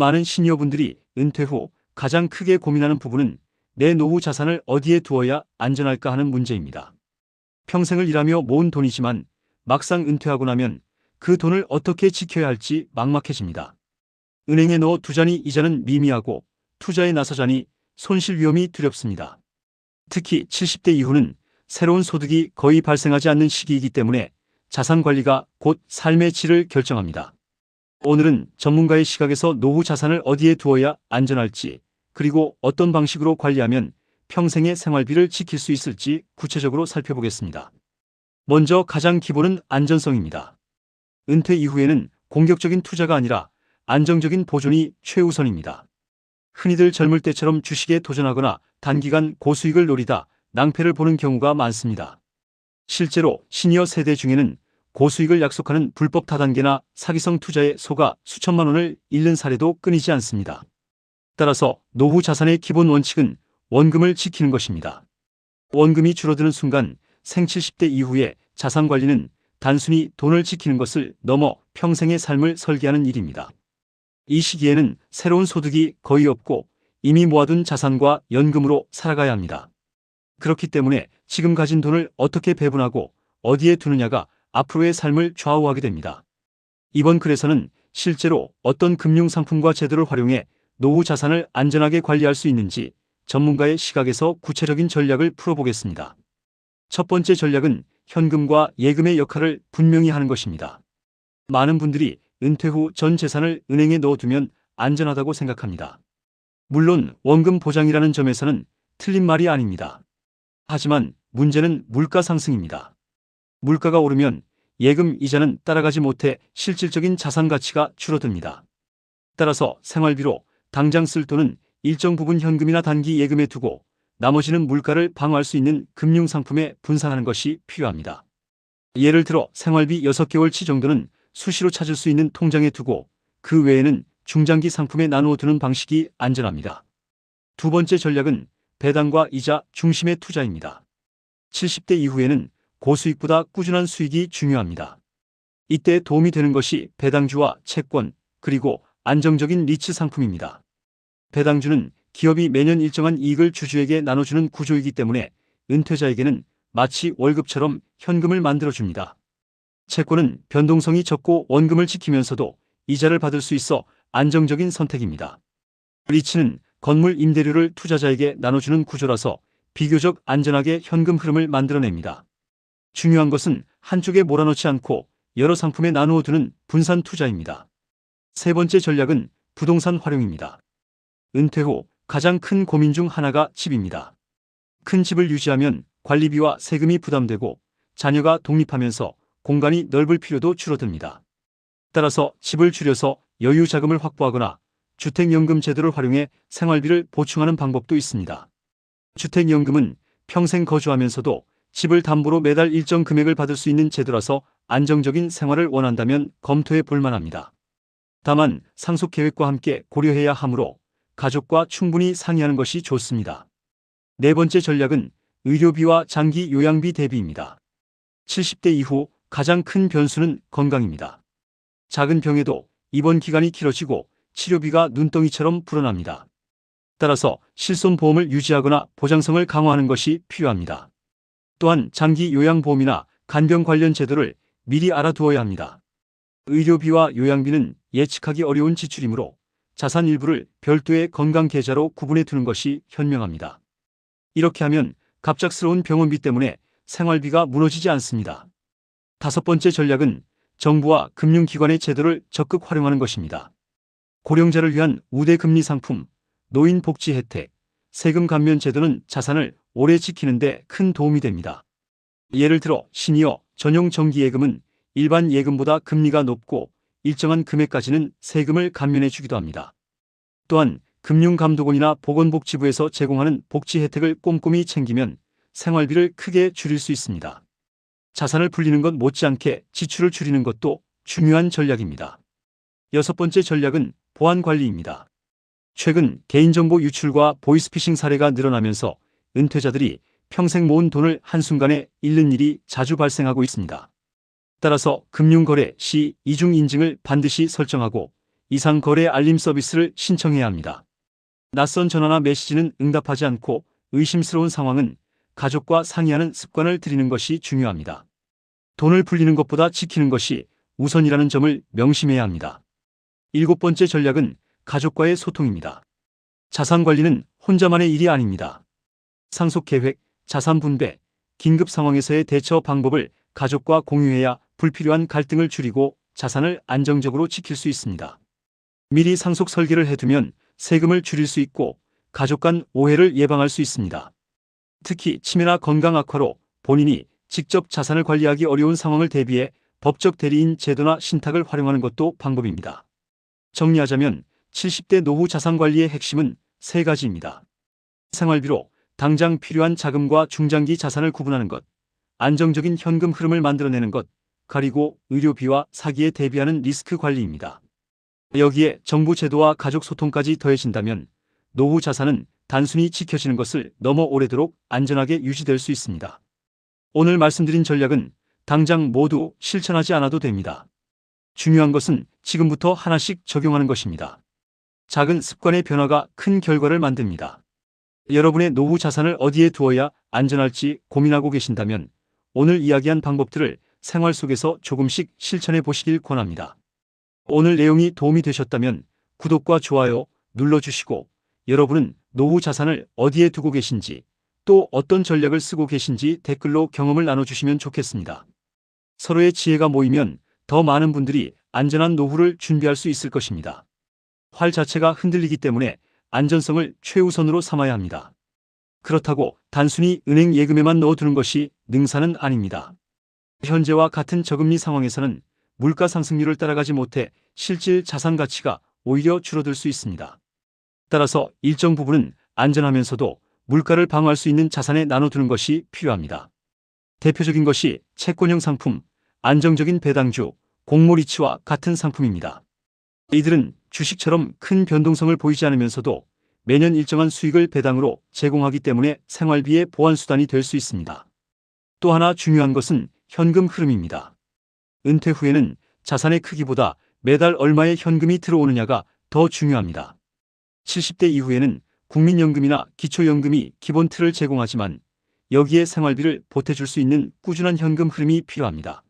많은 시니어분들이 은퇴 후 가장 크게 고민하는 부분은 내 노후 자산을 어디에 두어야 안전할까 하는 문제입니다. 평생을 일하며 모은 돈이지만 막상 은퇴하고 나면 그 돈을 어떻게 지켜야 할지 막막해집니다. 은행에 넣어 두자니 이자는 미미하고 투자에 나서자니 손실 위험이 두렵습니다. 특히 70대 이후는 새로운 소득이 거의 발생하지 않는 시기이기 때문에 자산 관리가 곧 삶의 질을 결정합니다. 오늘은 전문가의 시각에서 노후 자산을 어디에 두어야 안전할지, 그리고 어떤 방식으로 관리하면 평생의 생활비를 지킬 수 있을지 구체적으로 살펴보겠습니다. 먼저 가장 기본은 안전성입니다. 은퇴 이후에는 공격적인 투자가 아니라 안정적인 보존이 최우선입니다. 흔히들 젊을 때처럼 주식에 도전하거나 단기간 고수익을 노리다 낭패를 보는 경우가 많습니다. 실제로 시니어 세대 중에는 고수익을 약속하는 불법 다단계나 사기성 투자에 속아 수천만 원을 잃는 사례도 끊이지 않습니다. 따라서 노후 자산의 기본 원칙은 원금을 지키는 것입니다. 원금이 줄어드는 순간 생 70대 이후에 자산 관리는 단순히 돈을 지키는 것을 넘어 평생의 삶을 설계하는 일입니다. 이 시기에는 새로운 소득이 거의 없고 이미 모아둔 자산과 연금으로 살아가야 합니다. 그렇기 때문에 지금 가진 돈을 어떻게 배분하고 어디에 두느냐가 앞으로의 삶을 좌우하게 됩니다. 이번 글에서는 실제로 어떤 금융상품과 제도를 활용해 노후 자산을 안전하게 관리할 수 있는지 전문가의 시각에서 구체적인 전략을 풀어보겠습니다. 첫 번째 전략은 현금과 예금의 역할을 분명히 하는 것입니다. 많은 분들이 은퇴 후 전 재산을 은행에 넣어두면 안전하다고 생각합니다. 물론 원금 보장이라는 점에서는 틀린 말이 아닙니다. 하지만 문제는 물가 상승입니다. 물가가 오르면 예금 이자는 따라가지 못해 실질적인 자산 가치가 줄어듭니다. 따라서 생활비로 당장 쓸 돈은 일정 부분 현금이나 단기 예금에 두고 나머지는 물가를 방어할 수 있는 금융상품에 분산하는 것이 필요합니다. 예를 들어 생활비 6개월치 정도는 수시로 찾을 수 있는 통장에 두고 그 외에는 중장기 상품에 나누어 두는 방식이 안전합니다. 두 번째 전략은 배당과 이자 중심의 투자입니다. 70대 이후에는 고수익보다 꾸준한 수익이 중요합니다. 이때 도움이 되는 것이 배당주와 채권, 그리고 안정적인 리츠 상품입니다. 배당주는 기업이 매년 일정한 이익을 주주에게 나눠주는 구조이기 때문에 은퇴자에게는 마치 월급처럼 현금을 만들어줍니다. 채권은 변동성이 적고 원금을 지키면서도 이자를 받을 수 있어 안정적인 선택입니다. 리츠는 건물 임대료를 투자자에게 나눠주는 구조라서 비교적 안전하게 현금 흐름을 만들어냅니다. 중요한 것은 한쪽에 몰아넣지 않고 여러 상품에 나누어 두는 분산 투자입니다. 세 번째 전략은 부동산 활용입니다. 은퇴 후 가장 큰 고민 중 하나가 집입니다. 큰 집을 유지하면 관리비와 세금이 부담되고 자녀가 독립하면서 공간이 넓을 필요도 줄어듭니다. 따라서 집을 줄여서 여유 자금을 확보하거나 주택연금 제도를 활용해 생활비를 보충하는 방법도 있습니다. 주택연금은 평생 거주하면서도 집을 담보로 매달 일정 금액을 받을 수 있는 제도라서 안정적인 생활을 원한다면 검토해 볼 만합니다. 다만 상속 계획과 함께 고려해야 하므로 가족과 충분히 상의하는 것이 좋습니다. 네 번째 전략은 의료비와 장기 요양비 대비입니다. 70대 이후 가장 큰 변수는 건강입니다. 작은 병에도 입원 기간이 길어지고 치료비가 눈덩이처럼 불어납니다. 따라서 실손보험을 유지하거나 보장성을 강화하는 것이 필요합니다. 또한 장기 요양보험이나 간병 관련 제도를 미리 알아두어야 합니다. 의료비와 요양비는 예측하기 어려운 지출이므로 자산 일부를 별도의 건강계좌로 구분해 두는 것이 현명합니다. 이렇게 하면 갑작스러운 병원비 때문에 생활비가 무너지지 않습니다. 다섯 번째 전략은 정부와 금융기관의 제도를 적극 활용하는 것입니다. 고령자를 위한 우대금리 상품, 노인 복지 혜택, 세금 감면 제도는 자산을 오래 지키는 데 큰 도움이 됩니다. 예를 들어 시니어 전용 정기예금은 일반 예금보다 금리가 높고 일정한 금액까지는 세금을 감면해 주기도 합니다. 또한 금융감독원이나 보건복지부에서 제공하는 복지 혜택을 꼼꼼히 챙기면 생활비를 크게 줄일 수 있습니다. 자산을 불리는 것 못지않게 지출을 줄이는 것도 중요한 전략입니다. 여섯 번째 전략은 보안관리입니다. 최근 개인정보 유출과 보이스피싱 사례가 늘어나면서 은퇴자들이 평생 모은 돈을 한순간에 잃는 일이 자주 발생하고 있습니다. 따라서 금융거래 시 이중인증을 반드시 설정하고 이상 거래 알림 서비스를 신청해야 합니다. 낯선 전화나 메시지는 응답하지 않고 의심스러운 상황은 가족과 상의하는 습관을 들이는 것이 중요합니다. 돈을 불리는 것보다 지키는 것이 우선이라는 점을 명심해야 합니다. 7번째 전략은 가족과의 소통입니다. 자산 관리는 혼자만의 일이 아닙니다. 상속 계획, 자산 분배, 긴급 상황에서의 대처 방법을 가족과 공유해야 불필요한 갈등을 줄이고 자산을 안정적으로 지킬 수 있습니다. 미리 상속 설계를 해두면 세금을 줄일 수 있고 가족 간 오해를 예방할 수 있습니다. 특히 치매나 건강 악화로 본인이 직접 자산을 관리하기 어려운 상황을 대비해 법적 대리인 제도나 신탁을 활용하는 것도 방법입니다. 정리하자면 70대 노후 자산 관리의 핵심은 3가지입니다. 생활비로 당장 필요한 자금과 중장기 자산을 구분하는 것, 안정적인 현금 흐름을 만들어내는 것, 그리고 의료비와 사기에 대비하는 리스크 관리입니다. 여기에 정부 제도와 가족 소통까지 더해진다면 노후 자산은 단순히 지켜지는 것을 넘어 오래도록 안전하게 유지될 수 있습니다. 오늘 말씀드린 전략은 당장 모두 실천하지 않아도 됩니다. 중요한 것은 지금부터 하나씩 적용하는 것입니다. 작은 습관의 변화가 큰 결과를 만듭니다. 여러분의 노후 자산을 어디에 두어야 안전할지 고민하고 계신다면 오늘 이야기한 방법들을 생활 속에서 조금씩 실천해 보시길 권합니다. 오늘 내용이 도움이 되셨다면 구독과 좋아요 눌러주시고 여러분은 노후 자산을 어디에 두고 계신지 또 어떤 전략을 쓰고 계신지 댓글로 경험을 나눠주시면 좋겠습니다. 서로의 지혜가 모이면 더 많은 분들이 안전한 노후를 준비할 수 있을 것입니다. 활 자체가 흔들리기 때문에 안전성을 최우선으로 삼아야 합니다. 그렇다고 단순히 은행 예금에만 넣어두는 것이 능사는 아닙니다. 현재와 같은 저금리 상황에서는 물가 상승률을 따라가지 못해 실질 자산 가치가 오히려 줄어들 수 있습니다. 따라서 일정 부분은 안전하면서도 물가를 방어할 수 있는 자산에 나눠두는 것이 필요합니다. 대표적인 것이 채권형 상품, 안정적인 배당주, 공모리츠와 같은 상품입니다. 이들은 주식처럼 큰 변동성을 보이지 않으면서도 매년 일정한 수익을 배당으로 제공하기 때문에 생활비의 보완수단이 될 수 있습니다. 또 하나 중요한 것은 현금 흐름입니다. 은퇴 후에는 자산의 크기보다 매달 얼마의 현금이 들어오느냐가 더 중요합니다. 70대 이후에는 국민연금이나 기초연금이 기본 틀을 제공하지만 여기에 생활비를 보태줄 수 있는 꾸준한 현금 흐름이 필요합니다.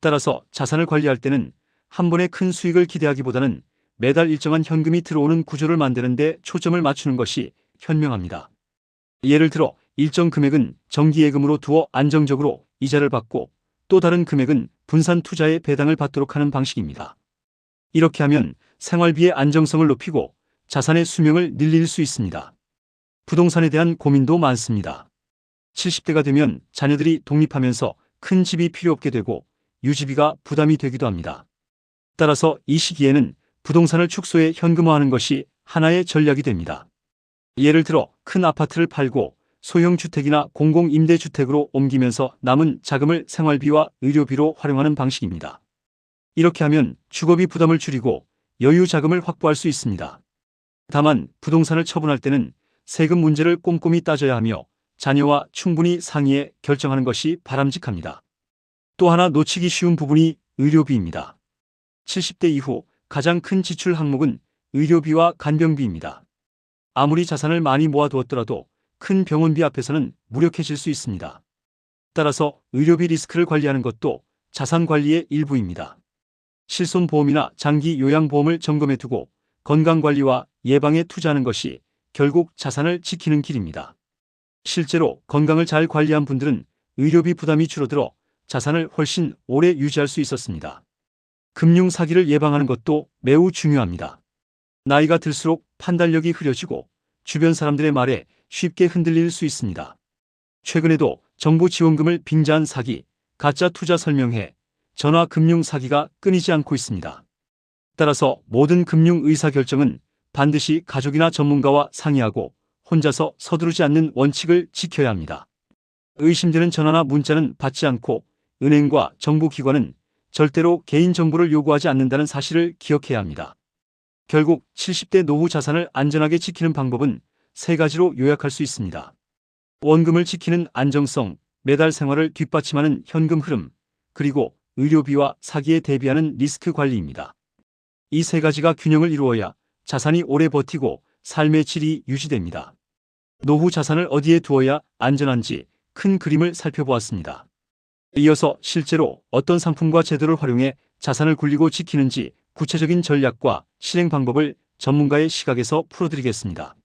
따라서 자산을 관리할 때는 한 번에 큰 수익을 기대하기보다는 매달 일정한 현금이 들어오는 구조를 만드는 데 초점을 맞추는 것이 현명합니다. 예를 들어 일정 금액은 정기예금으로 두어 안정적으로 이자를 받고 또 다른 금액은 분산 투자에 배당을 받도록 하는 방식입니다. 이렇게 하면 생활비의 안정성을 높이고 자산의 수명을 늘릴 수 있습니다. 부동산에 대한 고민도 많습니다. 70대가 되면 자녀들이 독립하면서 큰 집이 필요 없게 되고 유지비가 부담이 되기도 합니다. 따라서 이 시기에는 부동산을 축소해 현금화하는 것이 하나의 전략이 됩니다. 예를 들어 큰 아파트를 팔고 소형 주택이나 공공임대주택으로 옮기면서 남은 자금을 생활비와 의료비로 활용하는 방식입니다. 이렇게 하면 주거비 부담을 줄이고 여유 자금을 확보할 수 있습니다. 다만 부동산을 처분할 때는 세금 문제를 꼼꼼히 따져야 하며 자녀와 충분히 상의해 결정하는 것이 바람직합니다. 또 하나 놓치기 쉬운 부분이 의료비입니다. 70대 이후 가장 큰 지출 항목은 의료비와 간병비입니다. 아무리 자산을 많이 모아두었더라도 큰 병원비 앞에서는 무력해질 수 있습니다. 따라서 의료비 리스크를 관리하는 것도 자산 관리의 일부입니다. 실손보험이나 장기 요양보험을 점검해두고 건강관리와 예방에 투자하는 것이 결국 자산을 지키는 길입니다. 실제로 건강을 잘 관리한 분들은 의료비 부담이 줄어들어 자산을 훨씬 오래 유지할 수 있었습니다. 금융 사기를 예방하는 것도 매우 중요합니다. 나이가 들수록 판단력이 흐려지고 주변 사람들의 말에 쉽게 흔들릴 수 있습니다. 최근에도 정부 지원금을 빙자한 사기, 가짜 투자 설명회, 전화 금융 사기가 끊이지 않고 있습니다. 따라서 모든 금융 의사결정은 반드시 가족이나 전문가와 상의하고 혼자서 서두르지 않는 원칙을 지켜야 합니다. 의심되는 전화나 문자는 받지 않고 은행과 정부기관은 절대로 개인정보를 요구하지 않는다는 사실을 기억해야 합니다. 결국 70대 노후 자산을 안전하게 지키는 방법은 3가지로 요약할 수 있습니다. 원금을 지키는 안정성, 매달 생활을 뒷받침하는 현금 흐름, 그리고 의료비와 사기에 대비하는 리스크 관리입니다. 이 세 가지가 균형을 이루어야 자산이 오래 버티고 삶의 질이 유지됩니다. 노후 자산을 어디에 두어야 안전한지 큰 그림을 살펴보았습니다. 이어서 실제로 어떤 상품과 제도를 활용해 자산을 굴리고 지키는지 구체적인 전략과 실행 방법을 전문가의 시각에서 풀어드리겠습니다.